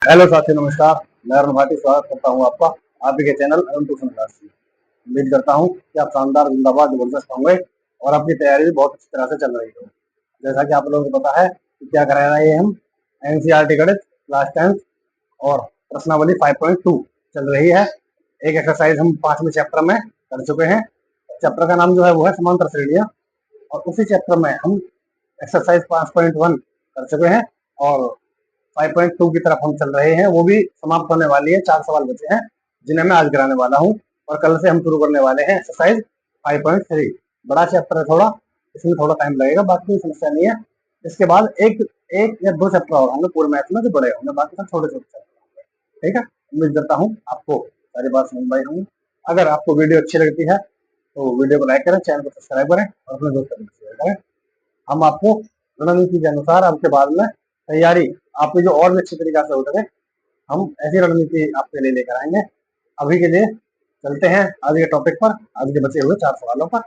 Hello साथियों, नमस्कार। मैं अरुण भाटी स्वागत करता हूं आपका आपके के चैनल अरुण ट्यूशन क्लास में। उम्मीद करता हूं कि आप शानदार, जिंदाबाद, जबरदस्त होंगे और आपकी तैयारी भी बहुत अच्छी तरह से चल रही हो। जैसा कि आप लोगों को पता है कि क्या करा रहे हैं हम एनसीईआरटी गणित क्लास 10 और प्रश्नावली 5.2 चल रही है। एक एक्सरसाइज हम 5वें चैप्टर में कर चुके हैं। चैप्टर का नाम जो है वो है समांतर श्रेणियां, और उसी चैप्टर में हम एक्सरसाइज 5.1 कर चुके हैं और 5.2 की तरफ हम चल रहे हैं। वो भी समाप्त होने वाली है। 4 सवाल बचे हैं जिन्हें मैं आज कराने वाला हूँ, और कल से हम शुरू करने वाले हैं एक्सरसाइज 5.3। बड़ा चैप्टर है थोड़ा, इसमें थोड़ा टाइम लगेगा, बाकी समस्या नहीं है। इसके बाद एक एक या 2 चैप्टर और होंगे पूरे मैथ में जो बड़े होंगे, बाकी सब छोटे छोटे चैप्टर होंगे। ठीक है, उम्मीद करता हूँ आपको सारी बात समझ में आई होंगी। अगर आपको वीडियो अच्छी लगती है तो वीडियो को लाइक करें, चैनल को सब्सक्राइब करें और अपने दोस्तों को शेयर करें। हम आपको रणनीति के अनुसार आपके बाद में तैयारी आपकी जो और भी अच्छी तरीके से हो सके, हम ऐसी रणनीति आपके लिए लेकर आएंगे। अभी के लिए चलते हैं आज के टॉपिक पर, आज के बचे हुए 4 सवालों पर,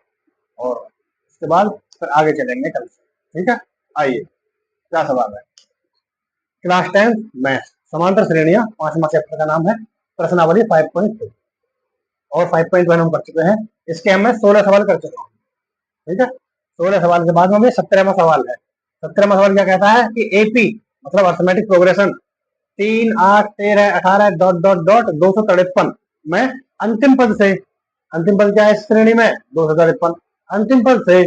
और उसके बाद फिर आगे चलेंगे कल से। ठीक है, आइए। क्या सवाल है? क्लास 10 मैथ समांतर श्रेणियां, 5वां चैप्टर का नाम है प्रश्नावली 5.2 और 5.1 हम कर चुके हैं। इसके हम 16 सवाल कर चुके हैं। ठीक है, 16 सवाल के बाद में 17वां सवाल है। 17वां सवाल क्या कहता है कि एपी मतलब arithmetic progression 3, 8, 13, 18 dot dot dot 253 में अंतिम पद से, अंतिम पद क्या है इस श्रेणी में? 253। अंतिम पद से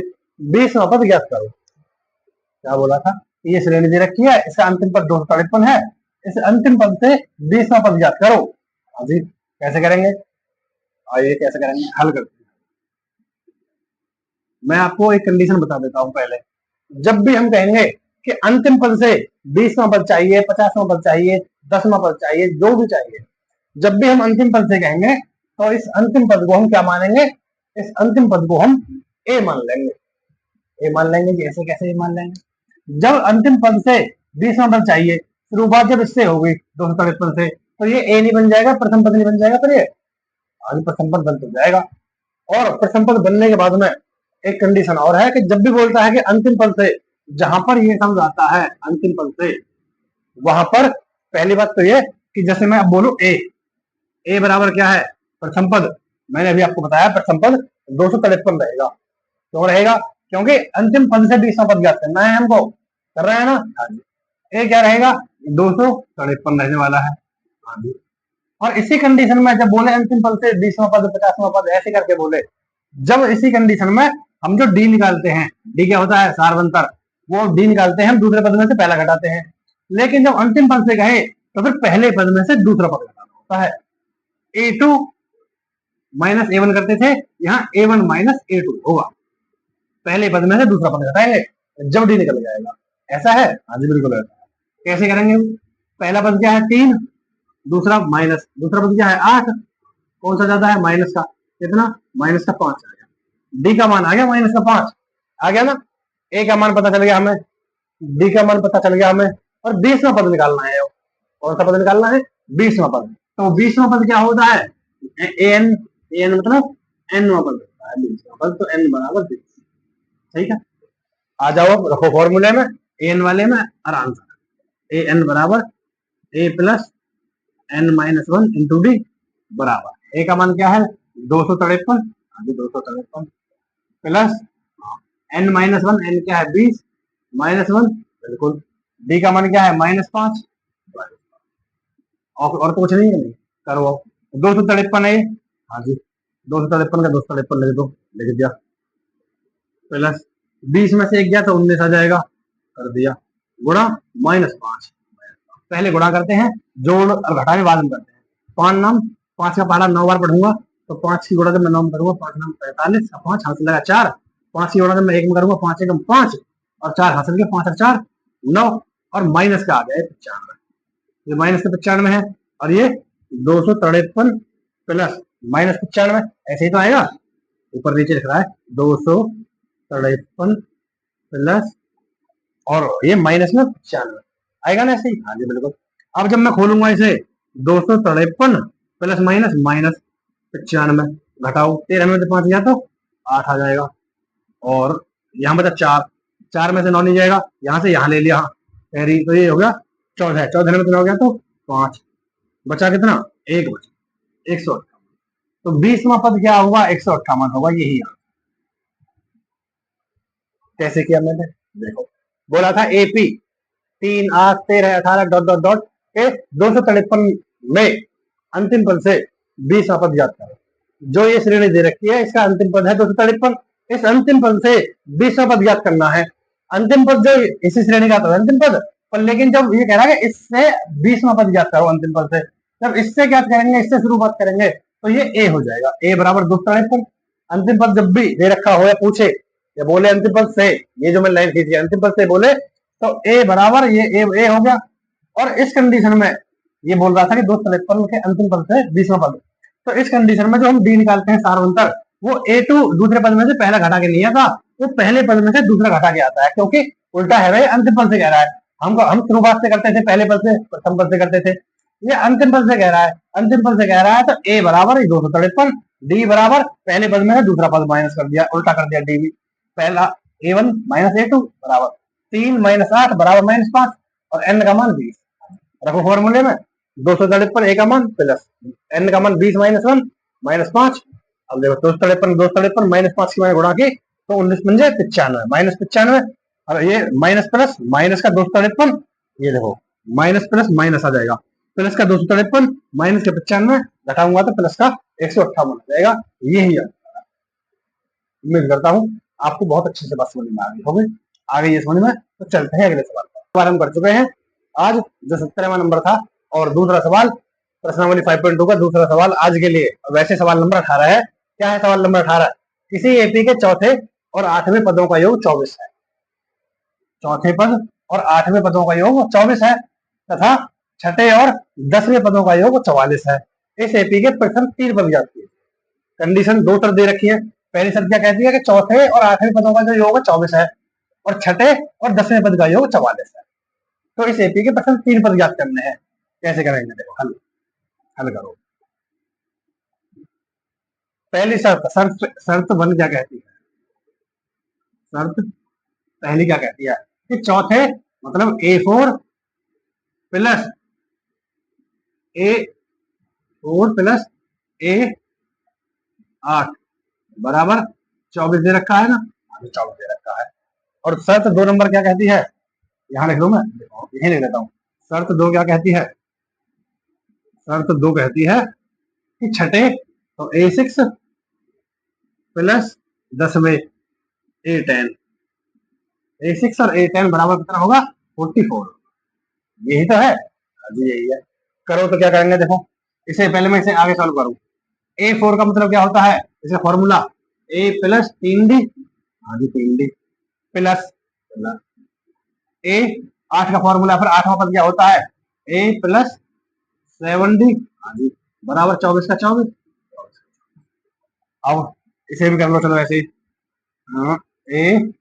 20वां पद ज्ञात करो। क्या बोला था? ये श्रेणी दे रखी है, इसका अंतिम पद 253 है, इस अंतिम पद से 20वां पद ज्ञात करो। हाँ जी, कैसे करेंगे? आइए कैसे करेंगे, हल करते हैं। मैं आपको एक कंडीशन बता देता हूं पहले। जब भी हम कहेंगे कि अंतिम पद से 20वां पद चाहिए, 50वां पद चाहिए, 10वां पद चाहिए, जो भी चाहिए, जब भी हम अंतिम पद से कहेंगे तो इस अंतिम पद को हम क्या मानेंगे? इस अंतिम पद को हम ए मान लेंगे। ए मान लेंगे कि ऐसे कैसे ए मान लेंगे? जब अंतिम पद से 20वां पद चाहिए, शुरुआत जब इससे होगी 253 से, तो ये ए नहीं बन जाएगा, प्रथम पद नहीं बन जाएगा, फिर ये आज प्रथम पद बन तो जाएगा। और प्रथम पद बनने के बाद में एक कंडीशन और है कि जब भी बोलता है कि अंतिम पद से, जहां पर ये शब्द आता है अंतिम पद से, वहां पर पहली बात तो ये कि जैसे मैं अब बोलूं ए बराबर क्या है? प्रथम पद। मैंने अभी आपको बताया प्रथम पद 253 रहेगा। क्यों रहेगा? क्योंकि अंतिम पद से 20वां पद ज्ञात करना है हमको, कर रहे हैं ना? हाँ जी। ए क्या रहेगा? 253 रहने वाला है। हाँ जी। और इसी कंडीशन में जब बोले अंतिम पद से 20वां पद, 50वां पद, ऐसे करके बोले, जब इसी कंडीशन में हम जो डी निकालते हैं, डी क्या होता है? सार्वंतर। वो डी निकालते हैं हम दूसरे पद में से पहला घटाते हैं। लेकिन जब अंतिम पद से कहे तो फिर पहले पद में से दूसरा पद घटाना होता है। A2 माइनस A1 करते थे, यहाँ A1 माइनस A2 होगा। पहले पद में से दूसरा पद घटाएंगे जब डी निकल जाएगा। ऐसा है? हाँ जी, बिल्कुल ऐसा है। कैसे करेंगे? पहला पद क्या है? 3, दूसरा माइनस, दूसरा पद क्या है? 8। कौन सा ज्यादा है? माइनस का। कितना? माइनस का 5 आ गया। डी का मान आ गया माइनस का 5 आ गया ना। ए का मान पता चल गया हमें, डी का मान पता चल गया हमें, और 20वां पद निकालना है। कौन सा पद निकालना है? 20वां पद। तो 20वां पद क्या होता है? एन। एन मतलब एनवां पद होता है 20वां पद, तो एन बराबर 20। ठीक है, आ जाओ अब रखो फॉर्मूले में, एन वाले में आराम से। ए एन बराबर a plus N minus 1 into d बराबर, ए का मान क्या है? 253, 253 प्लस एन माइनस 1, एन क्या है? 20 माइनस 1, बिल्कुल। डी का मान क्या है? -5। और तो कुछ नहीं है, करो। 253 है। हाँ जी, 253 का 253 लिख दो, लिख दिया। प्लस 20 में से 1 गया तो 19 आ जाएगा, कर दिया। गुणा -5। पहले गुणा करते हैं, जोड़ और घटाने बाद में करते हैं। 5 नाम 5 का पहाड़ा 9 बार पढ़ूंगा, तो 5 की गुणा जब मैं 9 में करूंगा, 5 नाम 45, 5 हासिल लगा 4। 5 की गुणा जब मैं 1 में करूंगा, 5 एकम 5, और 4 हासिल के 5 और 4 9, और माइनस का आ गया 95। ये माइनस के 95 है, और ये 253 प्लस -95, ऐसे ही तो आएगा। ऊपर नीचे लिख रहा है 253 प्लस, और ये माइनस में 95 आएगा ना, ऐसे ही। हाँ जी, बिल्कुल। अब जब मैं खोलूंगा इसे, 253 प्लस माइनस -95, घटाओ 13 में से 5 गया तो 8 आ जाएगा, और यहाँ बचा 4, 4 में से 9 नहीं जाएगा, यहाँ से यहाँ ले लिया, तो ये हो गया 14, 14 में 9 गया तो 5 बचा कितना, 1 बचा, 158। तो 20वां पद क्या होगा, 158 होगा, यही आंसर। कैसे किया मैंने, देखो बोला था एपी 3 8 13 18 डॉट डॉट डॉट के 253 में अंतिम पद से 20वां पद याद करो। जो ये श्रेणी दे रखी है इसका अंतिम पद है 253, इस अंतिम पद से 20वां पद याद करना है। अंतिम पद जो इसी श्रेणी का तो अंतिम पद, पर लेकिन जब ये कह रहा है कि इससे 20वां पद याद करो अंतिम पद से, जब इससे याद करेंगे, इससे शुरुआत करेंगे तो ये ए हो जाएगा, ए बराबर 253। अंतिम पद जब भी दे रखा हो या पूछे या बोले अंतिम पद से, ये जो मैं लाइन खींची अंतिम पद से बोले तो ए बराबर ये ए हो गया। और इस कंडीशन में ये बोल रहा था कि 253 के अंतिम पद से 20वां पद, तो इस कंडीशन में जो हम डी निकालते हैं सार्वंतर, वो ए टू दूसरे पद में से पहला घटा के नहीं आता, वो पहले पद में से दूसरा घटा के आता है, क्योंकि उल्टा है भाई, अंतिम पद से कह रहा है। हम शुरुआत से करते थे, पहले पद से प्रथम पद से करते थे, ये अंतिम पद से कह रहा है, अंतिम पद से कह रहा है, तो ए बराबर 253, डी बराबर पहले पद में से दूसरा पद माइनस कर दिया, उल्टा कर दिया, डी भी पहला A1 माइनस A2 बराबर 3 माइनस 8 बराबर माइनस 5 और n का मान 20 रखो फॉर्मूले में। 253 ए का मान प्लस n का मान 20 माइनस 1 माइनस 5। अब देखो 253 माइनस 5 की मैंने गुणा की तो 19 पंजे 95 माइनस 95, और ये माइनस प्लस माइनस का 253, ये देखो माइनस प्लस माइनस आ जाएगा, प्लस का 253 माइनस का 95 घटाऊंगा तो प्लस का 158 आ जाएगा, यही उम्मीद करता हूँ आपको बहुत अच्छे से बात समझ में आ गई होगी। आ गई है समझ में, तो चलते हैं अगले सवाल पर। हम कर चुके हैं आज जो 17वां नंबर था, और दूसरा सवाल प्रश्नावली 5.2 का दूसरा सवाल आज के लिए। वैसे सवाल नंबर 18 है। क्या है सवाल नंबर 18? किसी एपी के चौथे और आठवें पदों का योग 24 है। चौथे पद और आठवें पदों का योग 24 है तथा छठे और 10वें पदों का योग 44 है। इस एपी के प्रथम 3 पद याद कीजिए। कंडीशन 2 शर्त दे रखी है। पहली शर्त क्या कहती है कि चौथे और आठवें पदों का जो योग है 24 है, और छठे और 10वें पद का योग 44 है। तो इस एपी के प्रथम 3 पद याद करने हैं। कैसे करेंगे, देखो हल करो। पहली शर्त 1 क्या कहती है? शर्त पहली क्या कहती है कि चौथे मतलब A4 प्लस A8 बराबर 24 दे रखा है ना, 24 दे रखा है। और शर्त 2 नंबर क्या कहती है, यहां लिख लो, मैं यही लिख लेता हूं। शर्त 2 क्या कहती है? शर्त 2 कहती है कि छठे तो A6 प्लस 10वें A10, A6 और A10 बराबर कितना होगा? 44। यही तो है जी, यही है। करो तो क्या करेंगे, देखो इसे पहले मैं इसे आगे सॉल्व करूं। A4 का मतलब क्या होता है, इसका फॉर्मूला A प्लस 3D, हाँ जी 3D प्लस A8 का फॉर्मूला, फिर 8वां पद क्या होता है? A प्लस 7D, हाँ जी बराबर 24 का 24। अब इसे भी कर लो, चलो ऐसे ही। हाँ, A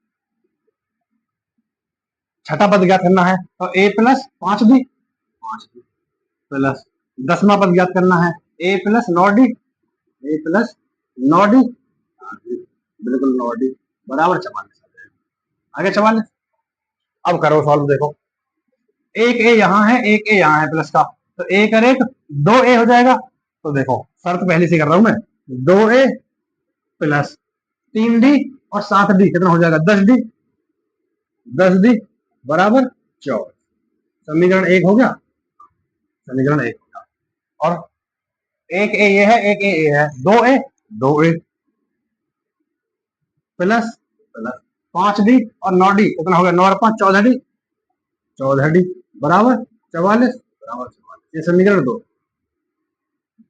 छठा पद ज्ञात करना है तो A प्लस 5D प्लस 10वां पद ज्ञात करना है A plus 9D, A plus 9D, बिल्कुल 9D बराबर 44। आगे 44। अब करो सॉल्व, देखो एक ए यहाँ है, एक ए यहाँ है प्लस का, तो एक और एक 2A हो जाएगा। तो देखो शर्त पहले से कर रहा हूं मैं, 2A प्लस 3D और 7D कितना हो जाएगा? 10D, 10D बराबर 24। समीकरण 1 हो गया, समीकरण 1 हो गया। और एक ए ये है, एक ए ये है, 2A प्लस प्लस 5D और 9D कितना हो गया? 9 और 5 14D, 14D बराबर 44, बराबर 44। ये समीकरण 2।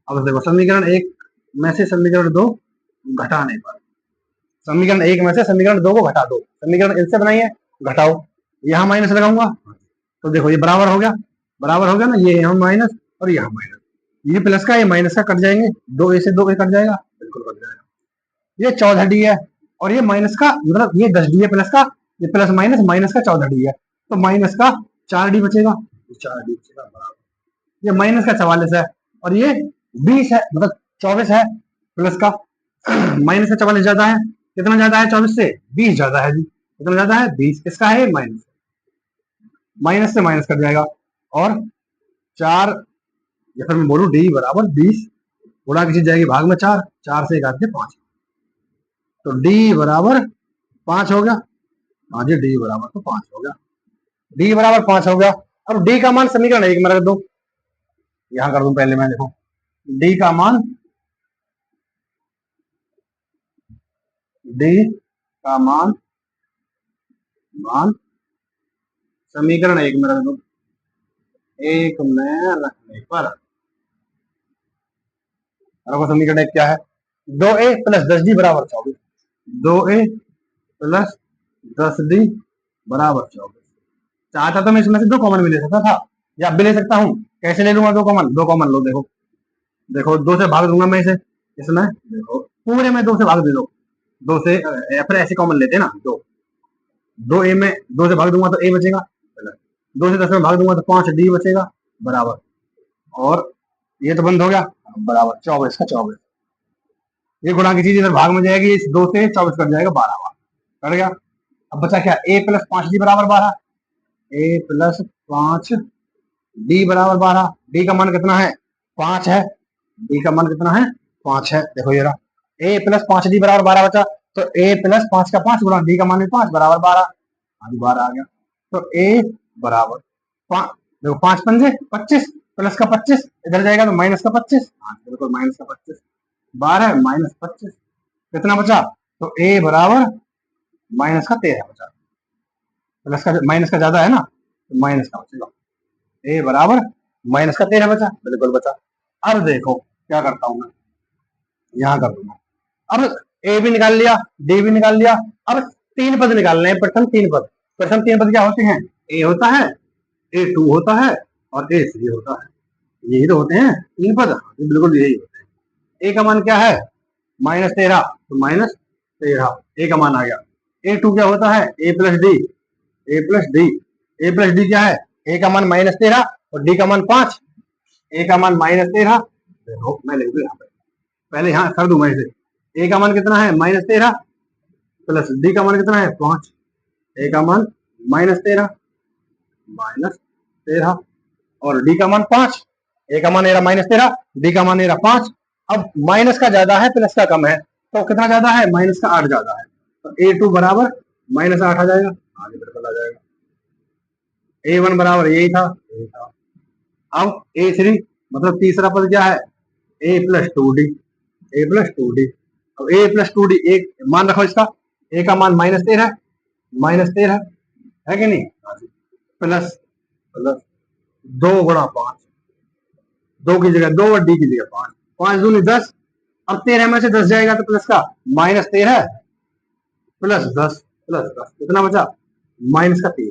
अब देखो समीकरण 1 में से समीकरण 2 घटाने पर, समीकरण 1 में से समीकरण 2 को घटा दो। समीकरण इनसे बनाई है, घटाओ, यहां माइनस लगाऊंगा तो देखो ये बराबर हो गया, बराबर हो गया ना, ये यहाँ माइनस और यहाँ माइनस, ये प्लस का ये माइनस का कट जाएंगे, 2A से 2A कट जाएगा, बिल्कुल कट जाएगा। ये 14D है और ये माइनस का मतलब ये 10D है प्लस का, ये प्लस माइनस माइनस का 14D है, तो माइनस का 4D बचेगा, 4D बचेगा बराबर। ये माइनस का 44 है और ये 20 है, मतलब 24 है प्लस का। माइनस का 44 ज्यादा है, कितना ज्यादा है? 24 से 20 ज्यादा है जी, कितना ज्यादा है? 20। किसका है? माइनस, माइनस से माइनस कट जाएगा और 4 या फिर मैं बोलूं डी बराबर 20 गुणा किसी जाएगी भाग में 4, 4 से 1 आते 5, तो डी बराबर 5 हो गया। हाँ जी, डी बराबर तो 5 हो गया, डी बराबर 5 हो गया। अब डी का मान समीकरण 1 में रख दो, यहां कर दूं पहले मैं, देखो डी का मान, डी का मान समीकरण 1 में रख दो, 1 में रखने पर समीकरण 1 क्या है, 2a प्लस 10d बराबर 24, 2a प्लस 10d बराबर 24। चाहता तो मैं इसमें से 2 कॉमन भी ले सकता था, या भी ले सकता हूं। कैसे ले लूंगा 2 कॉमन, 2 कॉमन लो, देखो देखो 2 से भाग दूंगा मैं इसे, इसमें देखो पूरे में 2 से भाग दे दो, 2 से, या फिर ऐसे कॉमन लेते हैं ना, 2 ए में 2 से भाग दूंगा तो ए बचेगा, 2 से 10 में भाग दूंगा तो 5d बचेगा बराबर, और ये तो बंद हो गया बराबर 24 का 24। ये गुणा की चीज इधर भाग में जाएगी, इस 2 से 24 कट जाएगा 12 कट गया। अब बचा क्या, a प्लस 5d बराबर 12, a प्लस 5d बराबर 12। d का मान कितना है, 5 है, d का मान कितना है, 5 है। देखो ये रहा, a प्लस 5d बराबर 12 बचा, तो a प्लस 5 का 5 गुणा d का मान 5 बराबर 12, आगे 12 आ गया। तो a बराबर 5, देखो 5 पंजे 25, प्लस का 25 इधर जाएगा तो माइनस का 25, बिल्कुल माइनस का 25, 12 माइनस 25 कितना बचा, तो a बराबर माइनस का 13 बचा, प्लस का माइनस का ज्यादा है ना, तो माइनस का बचेगा, a बराबर माइनस का 13 बचा, बिल्कुल बचा। अब देखो क्या करता हूं मैं, यहां कर दूंगा, अब a भी निकाल लिया, d भी निकाल लिया। अब 3 पद निकालने हैं, प्रथम 3 पद, प्रथम 3 पद क्या होते हैं, a होता है, a2 होता है और a3 होता है, यही तो होते हैं 3 पद, बिल्कुल यही होते हैं। a का मान क्या है, -13, तो -13 a का मान आ गया। a2 क्या होता है, a plus D, a plus D, a plus D क्या है, a का मान -13 और d का मान 5, a का मान -13, देखो मैं लिख दूं यहाँ पे, पहले यहाँ कर दूं मैं इसे, a का मान कितना है -13 प्लस d का मान कितना है 5, a का मान -13 और d का मान 5, a का मान मेरा -13, d का मान मेरा 5। अब माइनस का ज्यादा है प्लस का कम है, तो कितना ज्यादा है, माइनस का 8 ज्यादा है, तो a2 बराबर -8 आ जाएगा, आगे बिल्कुल आ जाएगा। a1 बराबर यही था, यही था। अब a3 मतलब तीसरा पद क्या है, a plus 2d, a plus 2d, अब a प्लस 2d एक मान रखो इसका, a का मान -13 है कि नहीं, प्लस प्लस 2 गुणा 5, 2 की जगह 2 और डी की जगह 5, 5 दूनी 10, अब 13 में से 10 जाएगा तो प्लस का -13 प्लस 10 कितना बचा, -3,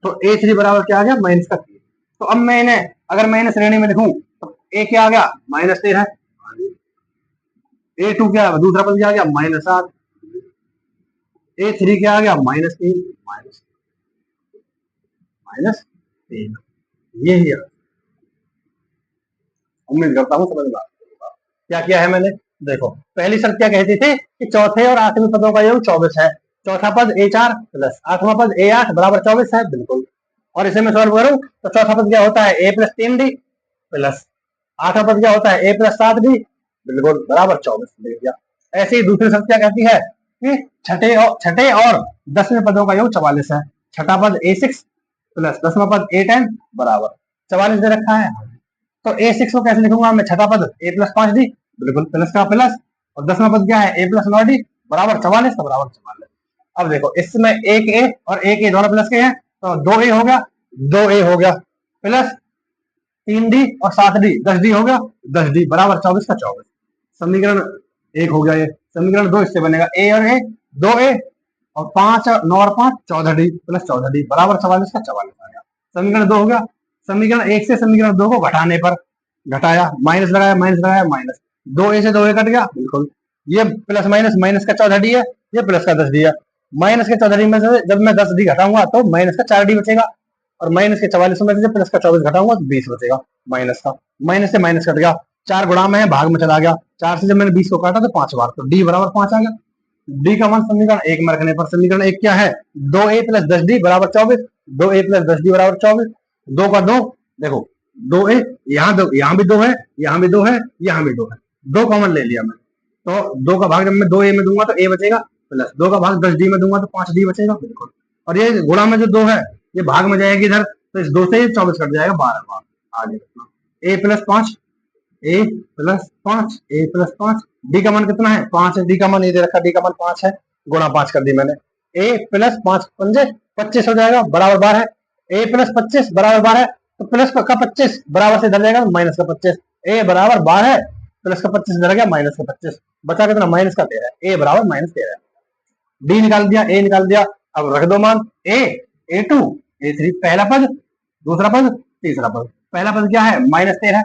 तो a3 बराबर क्या आ गया, -3। तो अब मैं इन्हें अगर मैं इन्हें श्रेणी में लिखूं तो a क्या आ गया, -13, a2 क्या है, दूसरा पद क्या आ गया -8, a3 क्या आ गया -3, -3, यही है। उम्मीद करता हूँ समझ में। क्या किया है मैंने, देखो पहली शर्त क्या कहती थी कि चौथे और आठवें पदों का योग 24 है, चौथा पद a4 प्लस आठवां पद a8 बराबर 24 है, बिल्कुल। और इसे मैं सॉल्व करूं तो चौथा पद क्या होता है, a प्लस 3d प्लस आठवां पद क्या होता है, a प्लस 7d, बिल्कुल बराबर 24 दे दिया। ऐसे ही दूसरी शर्त क्या कहती है कि छठे और 10वें पदों का योग 44 है, छठा पद a6 प्लस 10वां पद a10 बराबर 44 दे रखा है। तो a6 को कैसे लिखूंगा मैं, छठा पद a प्लस 5d, बिल्कुल प्लस का प्लस, और 10वां पद क्या है a प्लस 9d बराबर 44 का बराबर 44। अब देखो इसमें एक a और एक a दोनों प्लस के हैं, तो 2a हो गया, 2a हो गया प्लस 3d और 7d 10d हो गया, 10d बराबर 24 का 24। समीकरण 1 हो गया ये। समीकरण 2 इससे बनेगा a और a, 2a और 5 और 9 और 5 14d प्लस 14d बराबर 44 का 44 आ गया। समीकरण 2 हो गया। समीकरण 1 से समीकरण 2 को घटाने पर, घटाया माइनस लगाया माइनस, 2a से 2a कट गया, बिल्कुल ये प्लस माइनस का 14d है, ये प्लस का 10d है। माइनस के 14d में से जब मैं 10d घटाऊंगा तो माइनस का 4d बचेगा, और माइनस के 44 में से प्लस का 24 घटाऊंगा तो 20 बचेगा, माइनस का माइनस से माइनस कट गया, 4 गुणा में है भाग में चला गया, 4 से जब मैंने 20 को काटा तो 5 बार, तो d बराबर 5 आ गया। d का मान समीकरण 1 में रखने पर, समीकरण 1 क्या है, 2a प्लस 10d बराबर 24, 2a प्लस 10d बराबर 24, 2 का 2, देखो 2a, यहाँ भी 2 है, यहाँ भी 2 है, यहाँ भी 2 है, 2 कॉमन ले लिया मैंने, तो 2 का भाग जब मैं 2a में दूंगा तो a बचेगा, प्लस 2 का भाग 10d में दूंगा तो 5d बचेगा, बिल्कुल। और ये गुणा में जो 2 है ये भाग में जाएगी इधर, तो इस 2 से 24 कट जाएगा, 12 भाग आगे a plus 5, a plus 5, a plus 5, d का मान कितना है 5 है, d का मान ये दे रखा, d का मान 5 है, गुणा 5 कर दी मैंने, a प्लस 5 पंजे 25 हो जाएगा, बराबर 12 है, a प्लस 25 बराबर 12 है, तो प्लस का 25 बराबर से इधर जाएगा माइनस का 25, a बराबर 12 है, प्लस का 25 इधर गया माइनस का 25, बचा कितना माइनस का 13, a बराबर माइनस 13, d निकाल दिया, a निकाल दिया, अब रख दो मान, a a2 a3 पहला पद, दूसरा पद, तीसरा पद, पहला पद क्या है माइनस 13,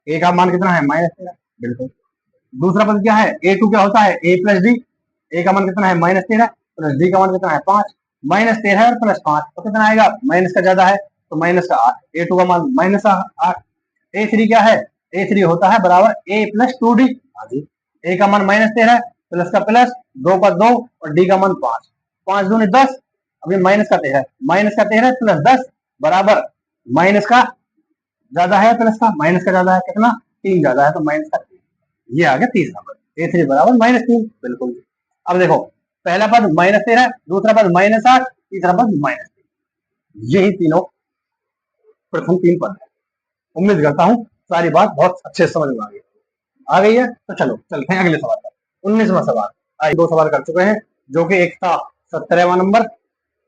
a का मान कितना है माइनस 13, बिल्कुल। दूसरा पद क्या है a2 क्या होता है a प्लस डी, a का मान कितना है माइनस 13, प्लस डी का मान कितना है 5, माइनस 13 और प्लस 5 तो कितना आएगा, माइनस का ज्यादा है तो माइनस का 8, a2 का मान माइनस 8, a3 क्या है, a3 होता है बराबर a प्लस 2d, a का मान माइनस 13, प्लस का प्लस, 2 का 2 और d का मान 5, 5 दूनी 10, अभी माइनस का 13 प्लस 10 बराबर माइनस का ज्यादा है, प्लस का माइनस का ज्यादा है कितना 3 ज्यादा है, तो माइनस का 3, ये आ गया तीसरा पद, a3 बराबर माइनस 3, बिल्कुल। अब देखो पहला पद माइनस 13, दूसरा पद माइनस 8, तीसरा पद माइनस 3, यही तीनों प्रथम 3 पद है। उम्मीद करता हूँ सारी बात बहुत अच्छे से समझ में आ गई है, तो चलो चलते हैं अगले सवाल पर, 19वां सवाल। आज 2 सवाल कर चुके हैं, जो कि एक था 17वां नंबर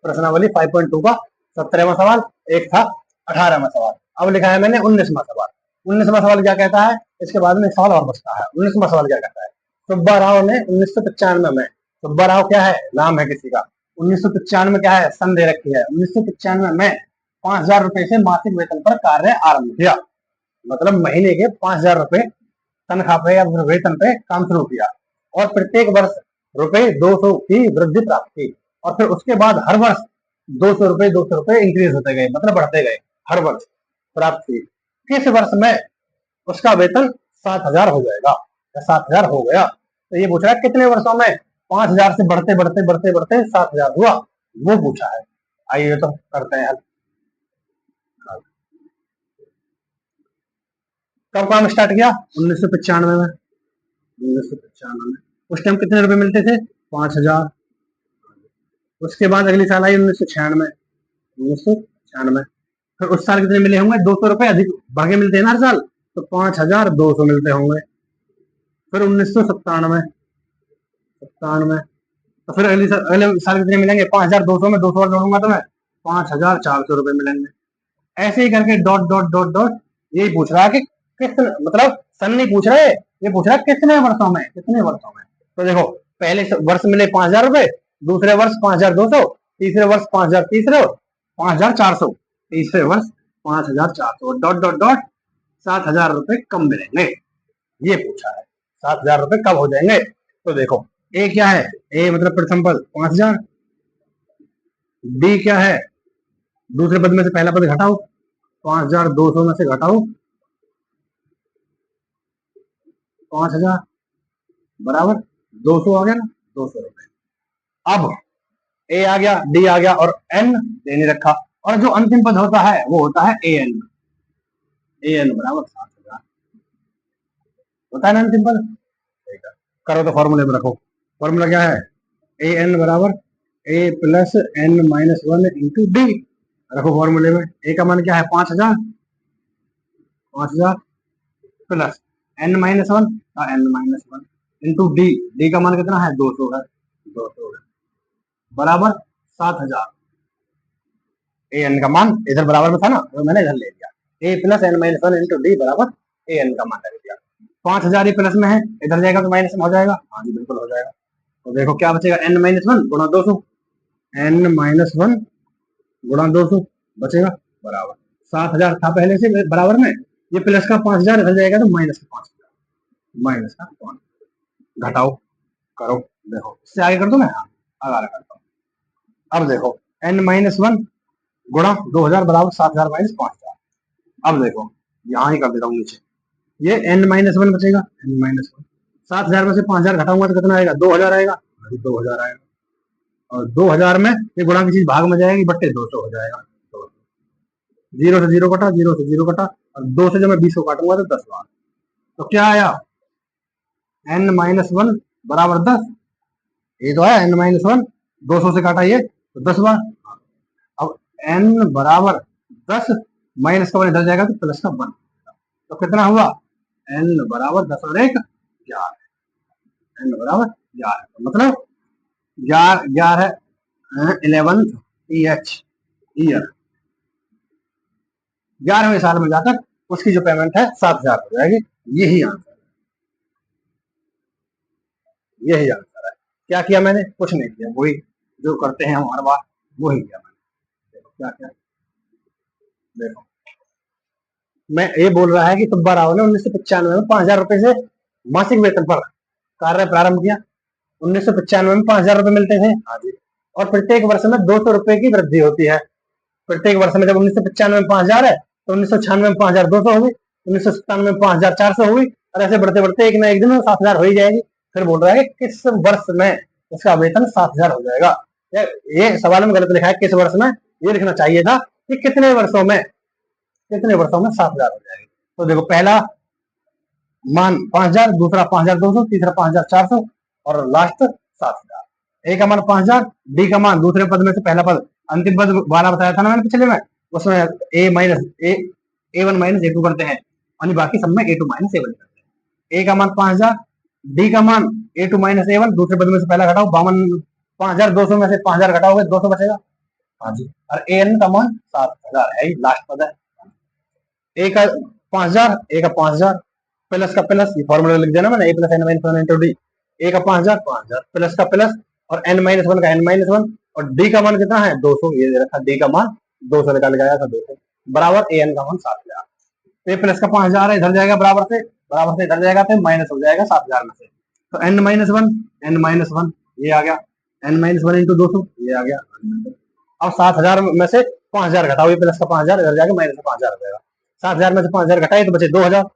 प्रश्नावली 5.2 का 17वां सवाल, एक था 18वां सवाल, अब लिखा है मैंने 19वां सवाल। 19वां सवाल क्या कहता है, इसके बाद में एक सवाल और बचता है। 19वां सवाल क्या कहता है, सुब्बा राव ने 1995 में, सुब्बा राव क्या है नाम है किसी का, 1995 क्या है सन दे रखी है, 1995 में 5,000 रुपए से मासिक वेतन पर कार्य आरंभ किया, मतलब महीने के 5,000 रुपए तनख्वाह पे या वेतन पे काम शुरू किया, और प्रत्येक वर्ष रुपए 200 की वृद्धि प्राप्त की, और फिर उसके बाद हर वर्ष 200 रुपए इंक्रीज होते गए, मतलब बढ़ते गए, हर वर्ष प्राप्त की। किस वर्ष में उसका वेतन 7,000 हो जाएगा, 7,000 हो गया, तो ये पूछ रहा है कितने वर्षों में 5,000 से बढ़ते बढ़ते बढ़ते बढ़ते 7,000 हुआ, वो पूछा है। आइए तो करते हैं। कब काम स्टार्ट किया, 1995 में, 1995 में उस टाइम कितने रुपए मिलते थे 5,000, उसके बाद अगली साल आई 1996, 1996 फिर उस साल कितने मिले होंगे 200 रुपए अधिक भागे मिलते हैं ना हर साल, तो 5,200 मिलते होंगे। फिर 1997, 97 तो फिर अगले साल कितने मिलेंगे 5,200 में 200 जोड़ूंगा तो मैं 5,400 रुपए मिलेंगे। ऐसे ही करके डॉट डॉट डॉट डॉट, यही पूछ रहा है कि किस, मतलब सन नहीं पूछ रहे, ये पूछ रहा है कितने वर्षों में, कितने वर्षों में। तो देखो पहले वर्ष मिले 5,000 रुपए, दूसरे वर्ष 5,200, तीसरे वर्ष 5,000, तीसरे 5,400, तीसरे वर्ष 5,400 डॉट डॉट डॉट 7,000 रुपए कम मिलेंगे, ये पूछा है 7,000 रुपए कब हो जाएंगे। तो देखो ए क्या है, ए मतलब प्रथम पद 5,000, डी क्या है दूसरे पद में से पहला पद घटाओ, 5,200 में से घटाओ 5,000 बराबर 200 आ गया ना, 200 रुपए। अब ए आ गया, डी आ गया, और एन दे नहीं रखा, और जो अंतिम पद होता है वो होता है ए एन, ए एन बराबर 7,000 होता है ना अंतिम पद। करो तो फॉर्मूले में रखो, फॉर्मूला क्या है, ए एन बराबर a plus N minus 1 into d, रखो फॉर्मूले में। ए का मान क्या है 5,000, 5,000 plus N minus 1 N minus 1 into D, D का मान कितना है 200 है, 200 है बराबर 7,000। ए एन का मान इधर बराबर में था ना, तो मैंने इधर ले लिया, a plus N minus 1 into d बराबर ए एन का मान ले लिया। 5,000 ही प्लस में है, इधर जाएगा तो माइनस में हो जाएगा, हाँ जी बिल्कुल हो जाएगा। तो देखो क्या बचेगा, एन माइनस 1 गुणा 200, एन माइनस 1 गुणा 200 बचेगा बराबर 7,000 था पहले से बराबर में, ये प्लस का 5,000 इधर जाएगा तो माइनस का 5,000, माइनस का 5, घटाओ करो, देखो इससे आगे कर दो मैं, हाँ आगे करता हूँ। अब देखो एन माइनस 1 गुणा 2,000 बराबर 7,000 माइनस 5,000। अब देखो यहाँ ही कर देता हूँ नीचे, ये एन माइनस 1 बचेगा, एन माइनस 1 7,000 में से 5,000 घटाऊंगा तो कितना आएगा 2,000 आएगा, 2,000 आएगा, और 2,000 में ये गुणा की चीज भाग में जाएगी, बट्टे 200 हो जाएगा, जीरो से जीरो कटा, जीरो से जीरो कटा, और 2 से जब मैं 20 को काटूंगा तो 10 बार। तो क्या आया, n-1 बराबर 10। ये तो है n-1, 200 से काटा ये तो 10 बार। अब n बराबर 10, माइनस का 1 इधर जाएगा तो प्लस का 1, तो कितना हुआ, n बराबर 10 और 1 11, n बराबर 11, मतलब 11 11th ईयर, 11वें साल में जाकर उसकी जो पेमेंट है 7,000 हो जाएगी। यही आंसर, यही आंसर है। क्या किया मैंने, कुछ नहीं किया, वही जो करते हैं हम हर बार वही किया मैंने। देखो क्या क्या, देखो मैं ये बोल रहा है कि सुब्बा राव ने 1995 में 5,000 रुपए से मासिक वेतन पर कार्य प्रारंभ किया। 1995 में 5,000 रुपए मिलते थे, हाँ जी, और प्रत्येक वर्ष में 200 रुपए की वृद्धि होती है। प्रत्येक वर्ष में जब 1995 में 5,000 है तो 1996 में 5,200 हो गई, 1997 में 5,400 हो गई, और ऐसे बढ़ते बढ़ते एक ना एक दिन 7,000 हो ही जाएगी। फिर बोल रहा है कि किस वर्ष में उसका वेतन 7,000 हो जाएगा। ये सवाल में गलत लिखा है, किस वर्ष में, ये लिखना चाहिए था कि कितने वर्षों में, कितने वर्षों में 7,000 हो जाएगी। तो देखो पहला मान 5,000, दूसरा 5,200, तीसरा 5,400 और लास्ट 7,000। ए का मान 5,000, डी का मान दूसरे पद में से पहला पद अंतिम पद वाला बताया था ना मैंने पिछले में, उसमें ए माइनस ए1 माइनस ए2 करते हैं, और बाकी सब में ए2 माइनस ए1 करते हैं। ए का मान 5,000, डी का मान ए2 माइनस ए1, दूसरे पद में से पहला घटाओ, 5,200 में से 5,000 घटाओगे 200 बचेगा, हाँ जी, और एन का मान 7,000 है, लास्ट पद है। ए का 5,000, ए का 5,000, प्लस का प्लस, ये फॉर्मूला लिख देना मैंने, a plus N minus one into d. A का 5,000 5,000, प्लस का प्लस, और n-1 का n-1, और डी का मान कितना है 200, ये दे रखा, डी का मान 200 निकाल के आया था 200, बराबर एन का मान 7,000। तो ये प्लस का 5,000 है, इधर जाएगा बराबर से इधर जाएगा तो माइनस हो जाएगा 7,000 में से, तो n-1 ये आ गया, n-1 इंटू 200 ये आ गया। अब 7,000 में से 5,000 घटाओ, ये प्लस का 5,000 इधर जाके माइनस का 5,000 हो जाएगा, 7,000 में से 5,000 घटाए तो बचे 2,000।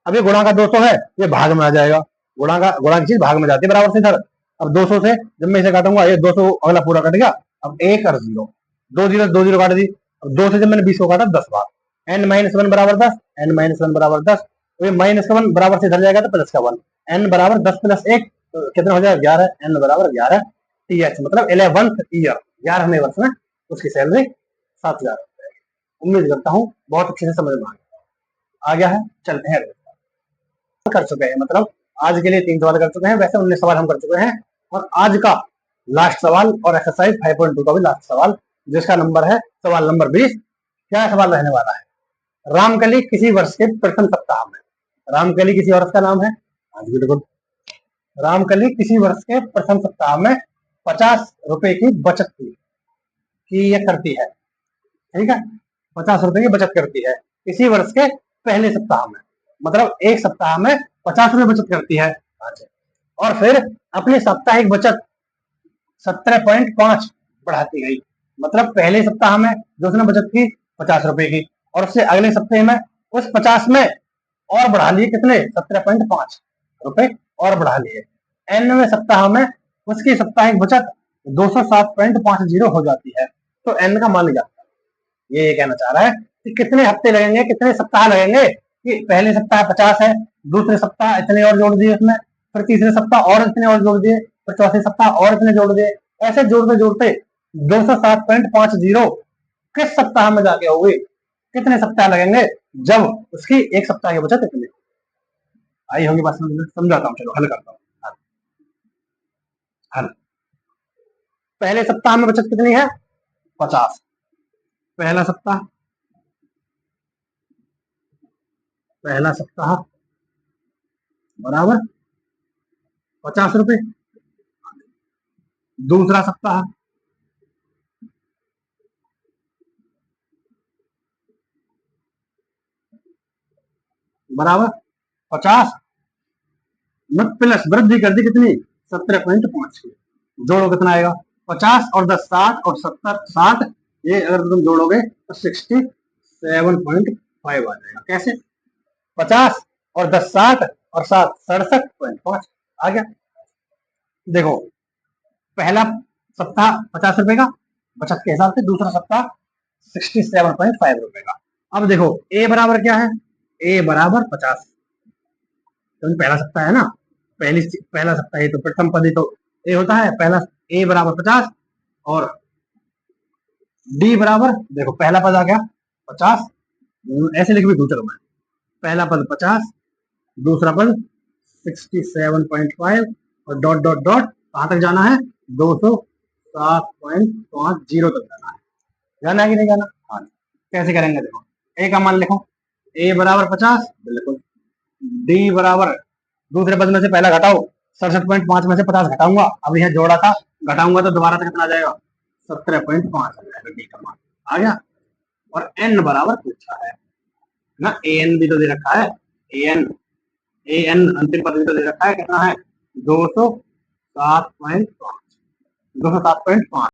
अब ये गुणा का 200 है, ये भाग में आ जाएगा, गुणा की चीज भाग में जाती है बराबर से इधर। अब 200 से जब मैं इसे काटूंगा, ये 200 अगला पूरा कट गया, अब एक और जीरो, दो जीरो काट दी। अब 2 से जब मैंने 20 को काटा 10 बार, n-1 बराबर 10, n-1 बराबर 10, तो ये माइनस का 1 बराबर से इधर जाएगा तो प्लस का 1, n बराबर 10 प्लस 1 तो कितना हो जाएगा 11, n बराबर 11 th, मतलब 11th ईयर, 11वें वर्ष में उसकी सैलरी 7,000। उम्मीद करता हूँ बहुत अच्छे से समझ में आ गया है। चलते हैं, कर चुके हैं, मतलब आज के लिए 3 सवाल कर चुके हैं, वैसे 19 सवाल हम कर चुके हैं, और आज का लास्ट सवाल और एक्सरसाइज 5.2 का भी लास्ट सवाल, जिसका नंबर है सवाल नंबर 20। क्या सवाल रहने वाला है, रामकली किसी वर्ष के प्रथम सप्ताह में, रामकली किसी वर्ष का नाम है, बिल्कुल, रामकली किसी वर्ष के प्रथम सप्ताह में 50 रुपए की बचत की ये करती है, ठीक है, 50 रुपए की बचत करती है इसी वर्ष के पहले सप्ताह में, मतलब एक सप्ताह में 50 रुपए बचत करती है, और फिर अपनी साप्ताहिक बचत 17.5 बढ़ाती गई, मतलब पहले सप्ताह में जो उसने बचत की 50 रुपए की, और उससे अगले सप्ताह में उस 50 में और बढ़ा लिए कितने 17.5 रुपए और बढ़ा लिए, nवें सप्ताह में उसकी साप्ताहिक बचत 207.50 हो जाती है। तो n का मान जाता है, ये कहना चाह रहा है कि कितने हफ्ते लगेंगे, कितने सप्ताह लगेंगे, कि पहले सप्ताह 50 है, दूसरे सप्ताह इतने और जोड़ दिए उसमें, फिर तीसरे सप्ताह और इतने और जोड़ दिए, फिर चौथे सप्ताह और इतने जोड़ दिए, ऐसे जोड़ते जोड़ते 207.50 किस सप्ताह में जाके होगी, कितने सप्ताह लगेंगे जब उसकी एक सप्ताह की बचत इतनी आई होगी। बात समझाता हूँ, चलो हल करता हूँ। हल, पहले सप्ताह में बचत कितनी है 50, पहला सप्ताह, पहला सप्ताह बराबर 50 रुपए, दूसरा सप्ताह बराबर 50 में प्लस वृद्धि कर दी कितनी 17.5 की, जोड़ो कितना आएगा 50 और 10 60 और 70 60, ये अगर तुम जोड़ोगे तो 67.5 आ जाएगा। कैसे, 50 और 10 60 और 7 67.5 आ गया। देखो पहला सप्ताह 50 रुपए का बचत के हिसाब से, दूसरा सप्ताह 67.5 रुपए का, अब देखो ए बराबर क्या है, ए बराबर 50, तो पहला सप्ताह है ना, पहला सप्ताह, ये तो प्रथम पद ही तो ए होता है, पहला ए बराबर 50 और डी बराबर, देखो पहला पद आ गया 50, ऐसे लिख भी दूं चलो मैं, पहला पद 50, दूसरा पद 67.5 और डॉट डॉट डॉट कहां तक जाना है, 207.50 तक जाना है कि नहीं जाना। हाँ, कैसे करेंगे देखो, ए का मान लिखो, ए बराबर 50, बिल्कुल, डी बराबर, दूसरे पद में से पहला घटाओ, 67.5 में से 50 घटाऊंगा, अब यहाँ जोड़ा था, घटाऊंगा तो दोबारा तक कितना आ जाएगा, 17.5 आ जाएगा, डी का मान आ गया। और एन बराबर पूछा है ना, ए एन भी तो दे रखा है, ए एन अंतिम पद भी तो दे रखा है, कितना है, 207.5, 207.5